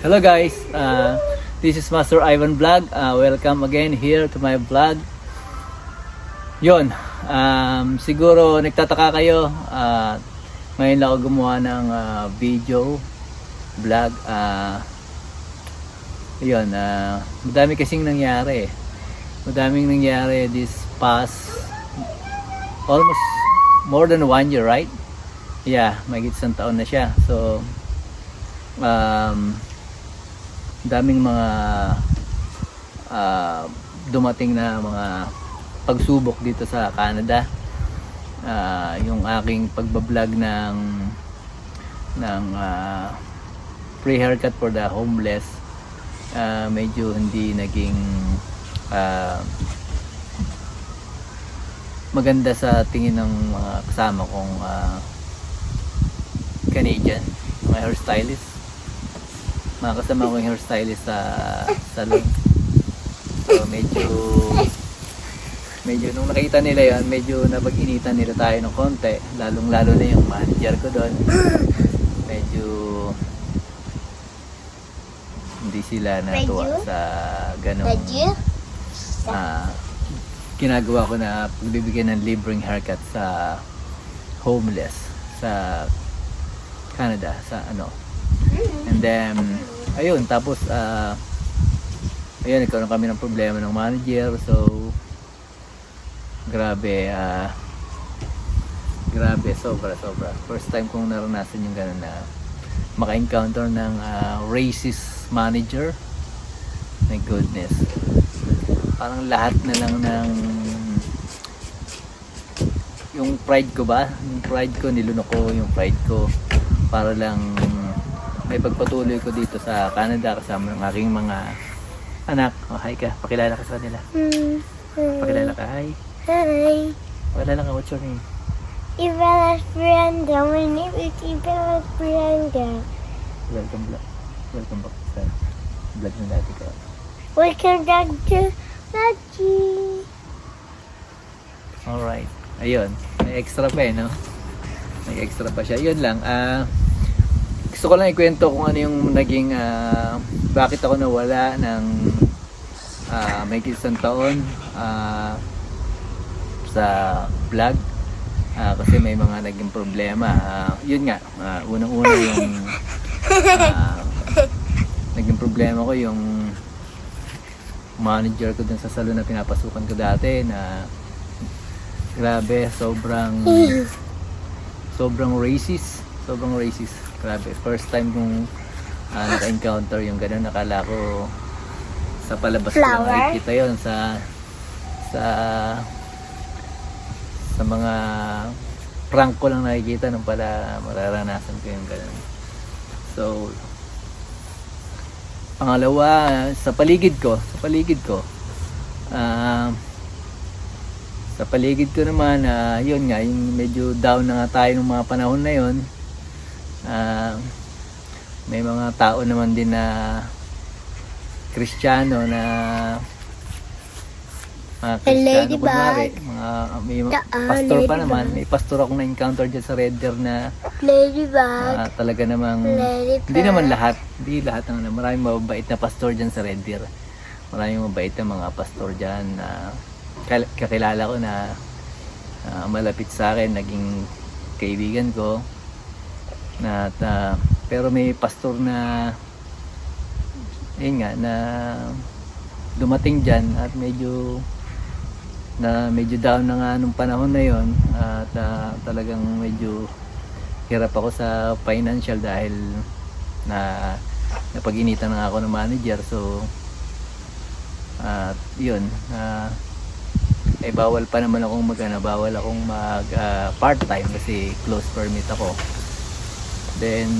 Hello guys, this is Master Ivan Vlog. Welcome again here to my vlog. Yon, siguro nagtataka kayo, ngayon lang ako gumawa ng video, vlog. Yon, madami kasing nangyari. Madaming nangyari this past almost more than 1 year, right? Yeah, mahigit isang taon na siya. So, daming mga dumating na mga pagsubok dito sa Canada. Yung aking pagbablog ng free haircut for the homeless, medyo hindi naging maganda sa tingin ng mga kasama kong Canadian, mga hairstylist. Mga kasama ko yung hairstylist sa salon. So medyo nung nakita nila yan, medyo napag-initan nila tayo ng konti, lalong lalo na yung manager ko doon. Medyo hindi sila natuwa sa ganong ginagawa ko na pagbibigyan ng libreng haircut sa homeless sa Canada, sa ano. And then ayun, tapos ayun, nagkaroon kami ng problema ng manager. So grabe, sobra first time kong naranasan yung gano'n na maka-encounter ng racist manager. My goodness, parang lahat na lang ng yung pride ko ba, nilunok ko yung pride ko para lang may pagpatuloy ko dito sa Canada kasama ng aking mga anak. Oh, hi ka. Pakilala ka sa kanila. Pakilala ka. Hi. Hi. Pakilala ka. What's your name? Ivana Brenda. My name is Ivana Brenda. Welcome back sa vlog na dati ka. Welcome back to Lucky. Alright. Ayun. May extra pa no? May extra pa siya. Yun lang. Gusto ko lang ikwento kung ano yung naging bakit ako nawala ng may isang taon sa vlog, kasi may mga naging problema. Yun nga, unang-una yung naging problema ko yung manager ko dun sa salon na pinapasukan ko dati, na grabe, sobrang racist. Grabe, first time kong naka-encounter yung gano'n. Nakala ko sa palabas ko lang nakikita yun sa mga prank ko lang nakikita, nung pala mararanasan ko yung gano'n. So pangalawa, sa paligid ko naman, yun nga, yung medyo down na nga tayo ng mga panahon na yun. May mga tao naman din na Kristiyano, na mga Kristiyano kunwari, may mga pastor pa naman. May pastor akong na-encounter dyan sa Red Deer na talaga namang hindi lahat naman, maraming mababait na pastor dyan sa Red Deer. Maraming mabait na mga pastor dyan na kakilala ko, na malapit sa akin, naging kaibigan ko. Pero may pastor na yun nga, na dumating dyan at medyo down na nga nung panahon na yon, at talagang medyo hirap ako sa financial dahil napag-initan na ako ng manager. So yun, bawal pa naman akong mag part time kasi close permit ako. Then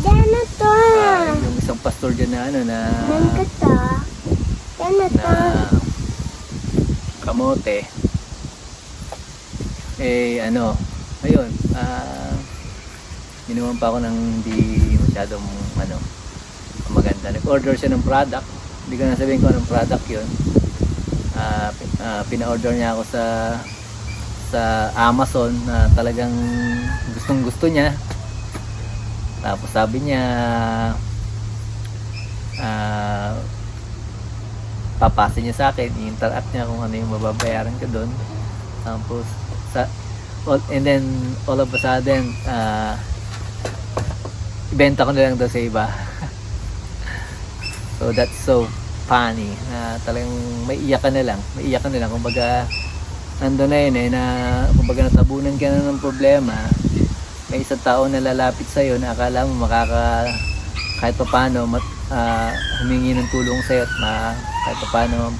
yung isang pastor dyan na kamote, ayun, ginawan pa ako ng hindi masyadong maganda. Nag-order siya ng product, hindi ko na sabihin kung anong product yun. Pina-order niya ako sa Amazon, na talagang gustong gusto niya. Tapos sabi niya, ah, papasa niya sa akin, i-interact niya kung ano yung mababayaran ko doon. Tapos and then all of a sudden ibenta ko na lang daw sa iba. So that's so funny na talagang maiiyak ka na lang kumbaga nandun na yun na kumbaga natabunan ka na ng problema. May isang tao na lalapit sa'yo na akala mo kahit pa paano humingi ng tulong sa'yo at kahit pa paano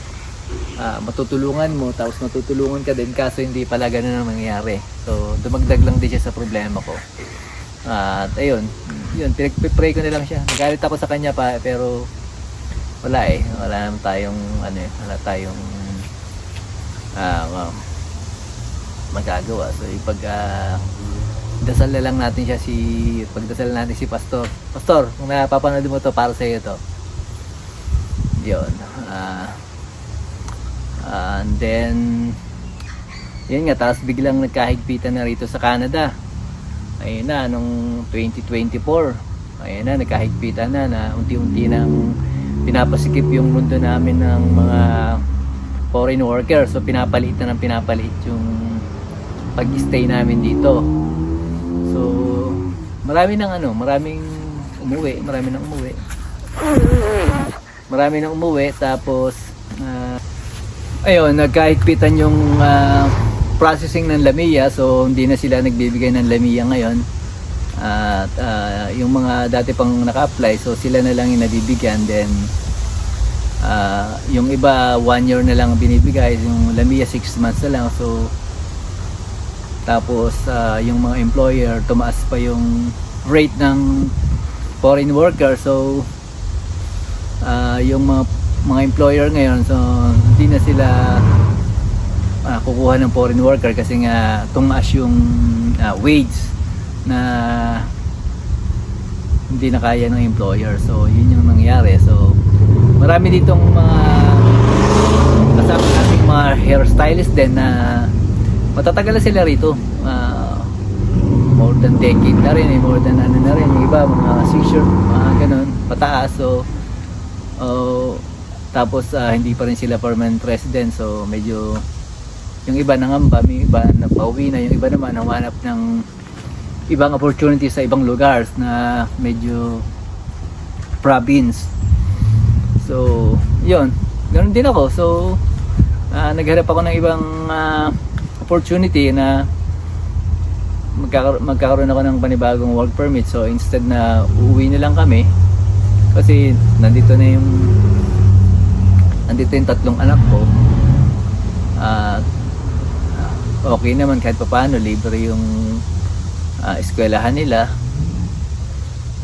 matutulungan mo, tapos matutulungan ka din, kaso hindi pala ganun ang nangyayari. So dumagdag lang din siya sa problema ko. At ayun, pinagpipray ko na lang siya. Nagalit ako sa kanya pa, pero wala naman tayong magagawa. So dasal na lang natin siya pagdasal natin si Pastor. Pastor, kung napapanood mo to, para sa iyo to. Yun. And then yun nga, tapos biglang nagkahigpitan na rito sa Canada. Ayun na, nung 2024, ayun na, nagkahigpitan na unti-unti nang pinapasikip yung mundo namin ng mga foreign workers. So pinapalit yung pag-stay namin dito. So maraming umuwi. Tapos ayun, nagkahigpitan yung processing ng Lamia. So hindi na sila nagbibigay ng Lamia ngayon. At yung mga dati pang naka-apply, so sila na lang yung nabibigyan. Then yung iba 1 year na lang binibigay, yung Lamia 6 months na lang. So tapos yung mga employer, tumaas pa yung rate ng foreign worker. So yung mga employer ngayon, so hindi na sila kukuha ng foreign worker kasi nga tumaas yung wage na hindi na kaya ng employer. So yun yung nangyari. So marami ditong mga kasama nating mga hairstylist din na matatagal na sila rito, more than decade na rin, more than ano na rin. Yung iba mga 6 years, mga ganun pataas. So tapos hindi pa rin sila permanent resident. So medyo yung iba nangamba, may iba napauwi na, yung iba naman nawanap ng ibang opportunities sa ibang lugar na medyo province. So yun, ganoon din ako. So naghanap ako ng ibang opportunity na magkakaroon ako ng panibagong work permit. So instead na uuwi na lang kami, kasi nandito yung 3 anak ko, okay naman kahit papaano, libre yung eskwelahan nila.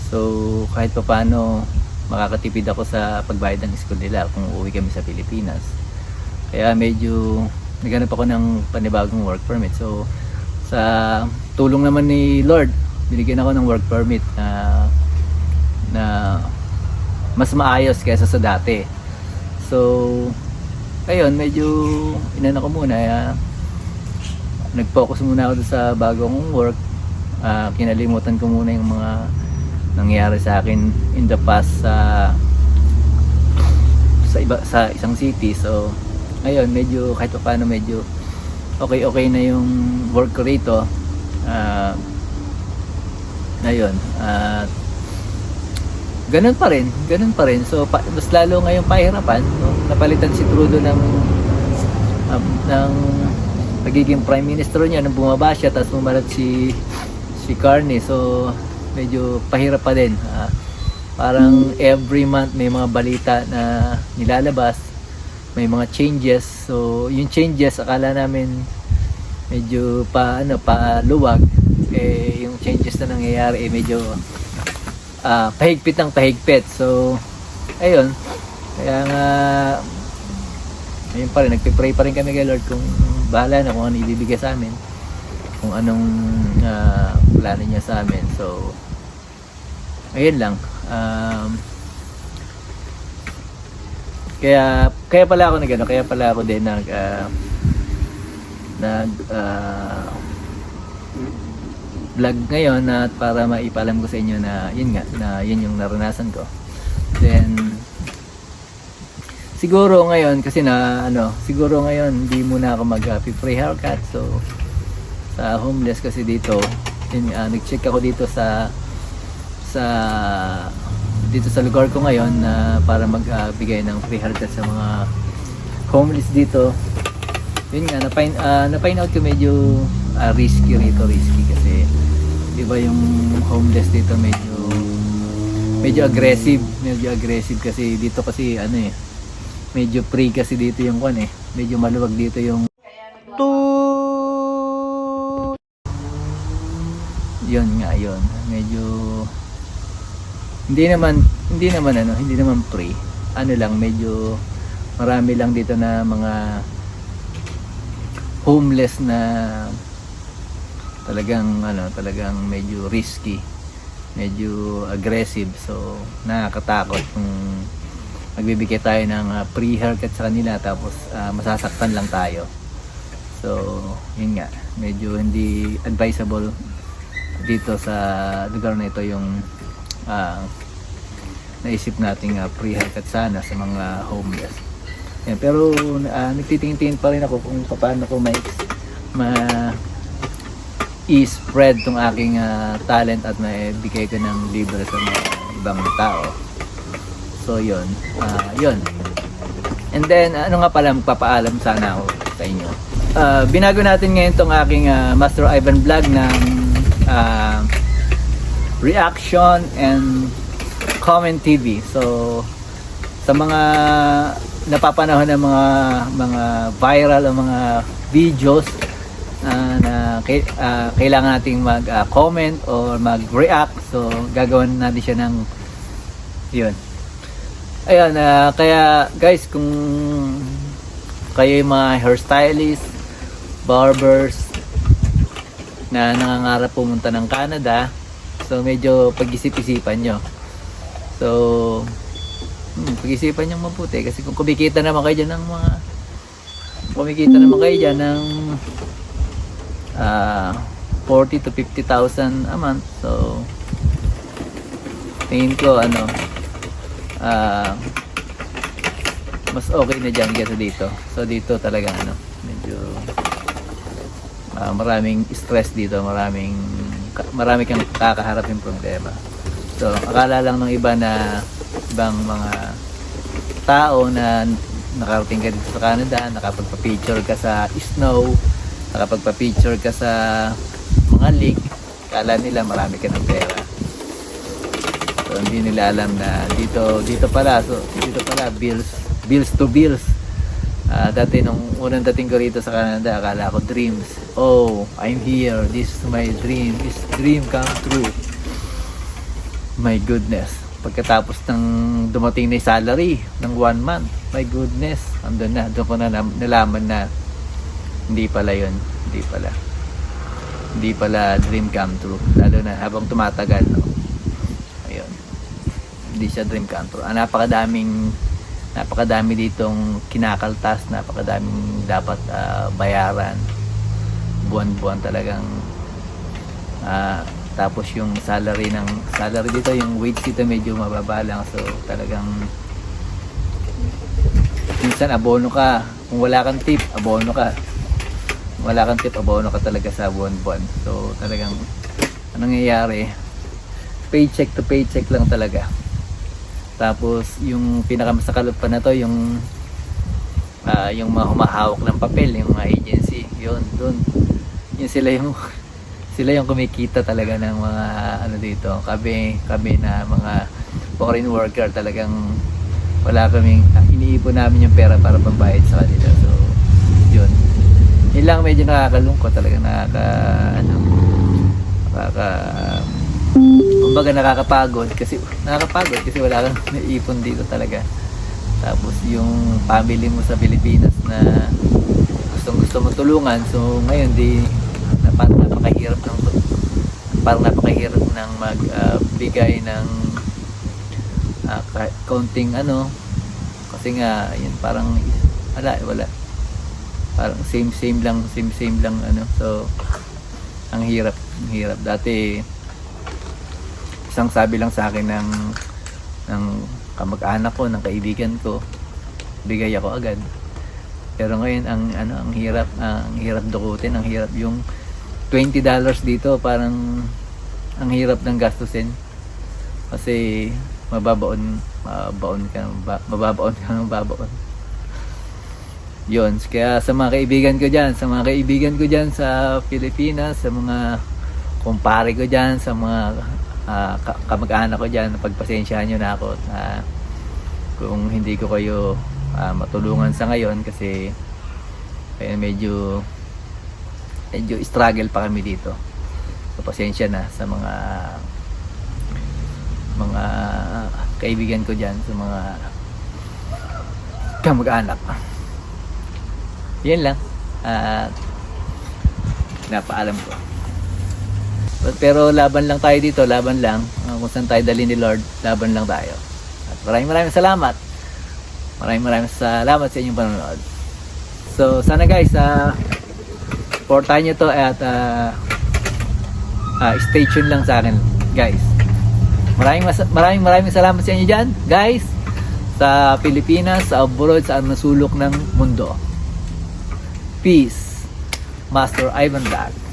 So kahit papaano makakatipid ako sa pagbayad ng school nila kung uuwi kami sa Pilipinas. Kaya medyo naghanap ako ng panibagong work permit. So sa tulong naman ni Lord, binigyan ako ng work permit na mas maayos kaysa sa dati. So ayun, medyo inano ko muna, nag-focus muna ako sa bagong work. Kinalimutan ko muna yung mga nangyari sa akin in the past sa isang city. So ayun, medyo kahit pa paano medyo okay na yung work ko rito. Ayun, ganun pa rin. So mas lalo ngayong pahirapan, no? Napalitan si Trudeau ng pagiging prime minister niya nung bumaba siya, tapos bumalat si Carney. So medyo pahirap pa din. Parang every month may mga balita na nilalabas, may mga changes. So yung changes akala namin medyo paluwag, yung changes na nangyayari medyo pahigpit. So ayun, kaya nga ayun pa rin, nagpipray pa rin kami kay Lord kung bahala na kung ano ibibigay sa amin, kung anong plano niya sa amin. So ayun lang. Kaya pala ako kaya pala ako din vlog ngayon, at para maipalam ko sa inyo na yun nga, na yun yung naranasan ko. Then siguro ngayon kasi siguro ngayon hindi muna ako mag-free haircut. So sa homeless kasi dito, nag-check ako dito sa dito sa lugar ko ngayon na para magbigay ng free haircut sa mga homeless dito. Yun nga, na-find out ko medyo risky kasi di ba yung homeless dito medyo aggressive kasi dito kasi medyo free kasi dito yung medyo maluwag dito yung yun medyo hindi naman free, medyo marami lang dito na mga homeless na talagang medyo risky, medyo aggressive. So nakakatakot kung magbibigay tayo ng free haircut sa kanila tapos masasaktan lang tayo. So yun nga, medyo hindi advisable dito sa lugar na ito yung naisip nating free haircut sana sa mga homeless. Yan, pero nagtitingin-tingin pa rin ako kung paano ko i-spread tong aking talent at maibigay ko ng libre sa mga ibang tao. So yun. And then nga pala, magpapaalam sana ako sa inyo. Binago natin ngayon tong aking Master Ivan vlog ng reaction and comment TV. So sa mga napapanahon ng mga viral o mga videos na kailangan nating mag-comment or mag-react, so gagawin natin siya ng yun. Ayun, kaya guys, kung kayo yung mga hairstylist, barbers na nangangarap pumunta ng Canada, so medyo pag-isip-isipan nyo. So pag-isipan nyo mabuti kasi kung kumikita naman kayo dyan ng 40 to 50,000 a month, so tingin ko mas okay na dyan kaysa dito. So dito talaga medyo maraming stress dito, marami kang kakaharapin problema. So akala lang ng ibang mga tao na nakarating ka dito sa Canada, nakapagpa-picture ka sa snow, nakapagpa-picture ka sa mga lake, akala nila marami ka ng pera. So hindi nila alam na dito pala bills to bills. Dati nung unang dating ko rito sa Canada, akala ko dreams. Oh, I'm here, this is my dream, this dream come true. My goodness, pagkatapos ng dumating na yung salary ng 1 month, my goodness, doon ko na nalaman na hindi pala dream come true, lalo na habang tumatagal, ayun, hindi siya dream come true. Napakadami ditong kinakaltas, napakadaming dapat bayaran buwan-buwan talagang. Tapos yung salary dito, yung wage dito medyo mababa lang, so talagang minsan abono ka, kung wala kang tip abono ka talaga sa buwan-buwan. So talagang anong nangyayari, paycheck to paycheck lang talaga. Tapos yung pinakamasakalot pa na to, yung mga humahawak ng papel, yung mga agency, yun sila yung kumikita talaga ng mga dito. Kami na mga foreign worker, talagang wala kaming, iniipon namin yung pera para pambayad sa kanila. So yun lang, medyo nakakalungkot talaga, kumbaga nakakapagod kasi wala kang naipon dito talaga. Tapos yung family mo sa Pilipinas na gusto mo tulungan, so ngayon napakahirap ng magbigay ng kaunting kasi nga yun, parang wala, parang same lang so ang hirap. Dati isang sabi lang sa akin ng ng kamag-anak ko, ng kaibigan ko, bigay ako agad. Pero ngayon ang hirap dukutin, ang hirap yung $20 dito, parang ang hirap ng gastusin. Kasi mababaon ka. Yun, kaya sa mga kaibigan ko dyan sa Pilipinas, sa mga kumpare ko dyan, sa mga kamag-anak ko dyan, pagpasensyahan nyo na ako kung hindi ko kayo matulungan sa ngayon kasi medyo struggle pa kami dito. So, pasensya na sa mga kaibigan ko dyan, sa mga kamag-anak. Yan lang. Napaalam ko. Pero laban lang tayo dito, laban lang. Kung saan tayo dali ni Lord, laban lang tayo. At maraming salamat. Maraming salamat sa inyong panonood. So, sana guys, supportahan nyo to at stay tuned lang sa akin, guys. Maraming salamat sa inyo dyan, guys. Sa Pilipinas, sa abroad, sa anong sulok ng mundo. Peace. Master Ivan Vlog.